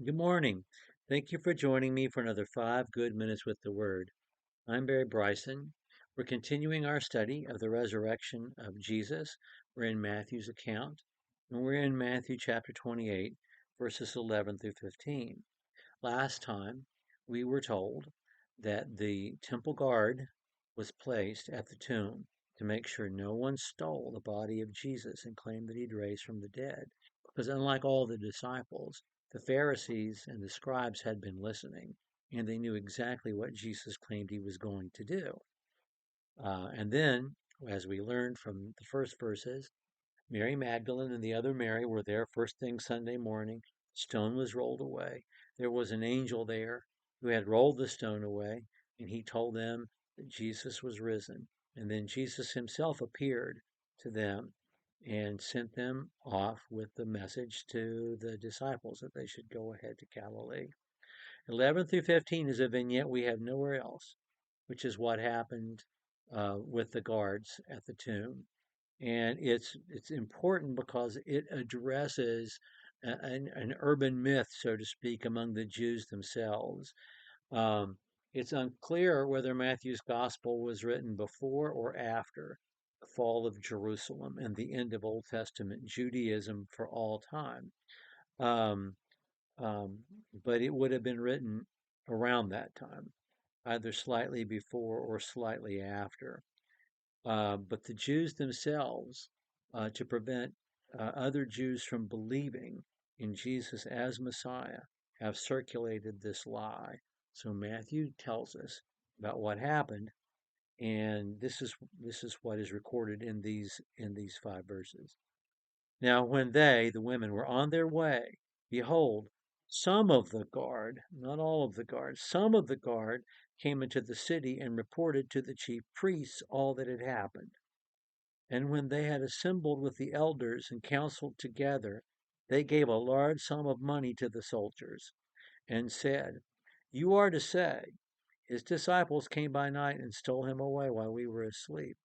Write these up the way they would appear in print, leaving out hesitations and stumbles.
Good morning. Thank you for joining me for another 5 good minutes with the Word. I'm Barry Bryson. We're continuing our study of the resurrection of Jesus. We're in Matthew's account, and we're in Matthew chapter 28, verses 11 through 15. Last time, we were told that the temple guard was placed at the tomb to make sure no one stole the body of Jesus and claimed that he'd raised from the dead. Because unlike all the disciples, the Pharisees and the scribes had been listening, and they knew exactly what Jesus claimed he was going to do. And then, as we learned from the first verses, Mary Magdalene and the other Mary were there first thing Sunday morning. Stone was rolled away. There was an angel there who had rolled the stone away, and he told them that Jesus was risen. And then Jesus himself appeared to them and sent them off with the message to the disciples that they should go ahead to Galilee. 11 through 15 is a vignette we have nowhere else, which is what happened with the guards at the tomb. And it's important because it addresses an urban myth, so to speak, among the Jews themselves. Um, it's unclear whether Matthew's gospel was written before or after the fall of Jerusalem and the end of Old Testament Judaism for all time. Um, um, but it would have been written around that time, either slightly before or slightly after. But the Jews themselves, to prevent other Jews from believing in Jesus as Messiah, have circulated this lie. So Matthew tells us about what happened, and this is what is recorded in these 5 verses. Now, when they, the women, were on their way, behold, some of the guard, not all of the guard, some of the guard came into the city and reported to the chief priests all that had happened. And when they had assembled with the elders and counseled together, they gave a large sum of money to the soldiers, and said, You are to say, His disciples came by night and stole him away while we were asleep.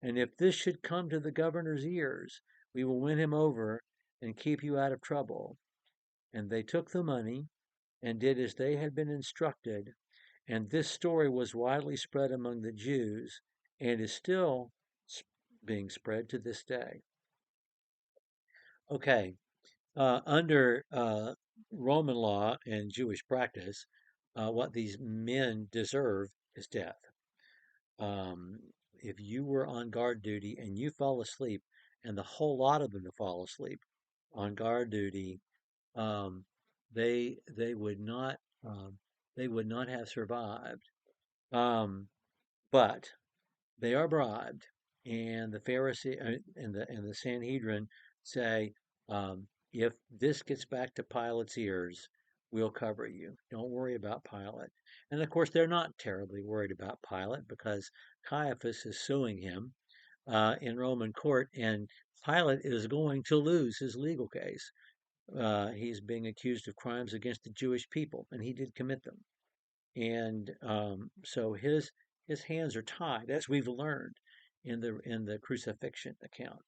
And if this should come to the governor's ears, we will win him over and keep you out of trouble. And they took the money and did as they had been instructed. And this story was widely spread among the Jews and is still being spread to this day. Okay, under Roman law and Jewish practice, what these men deserve is death. If you were on guard duty and you fell asleep, and the whole lot of them to fall asleep on guard duty, um, they would not they would not have survived. Um, but they are bribed, and the Pharisee and the Sanhedrin say, if this gets back to Pilate's ears, we'll cover you. Don't worry about Pilate. And of course, they're not terribly worried about Pilate because Caiaphas is suing him in Roman court, and Pilate is going to lose his legal case. He's being accused of crimes against the Jewish people, and he did commit them. And so his hands are tied, as we've learned in the crucifixion account.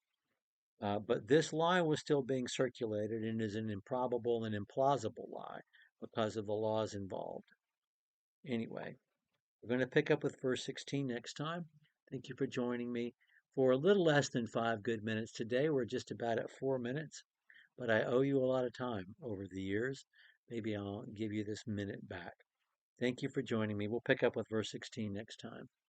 But this lie was still being circulated and is an improbable and implausible lie because of the laws involved. Anyway, we're going to pick up with verse 16 next time. Thank you for joining me for a little less than 5 good minutes. Today we're just about at 4 minutes, but I owe you a lot of time over the years. Maybe I'll give you this minute back. Thank you for joining me. We'll pick up with verse 16 next time.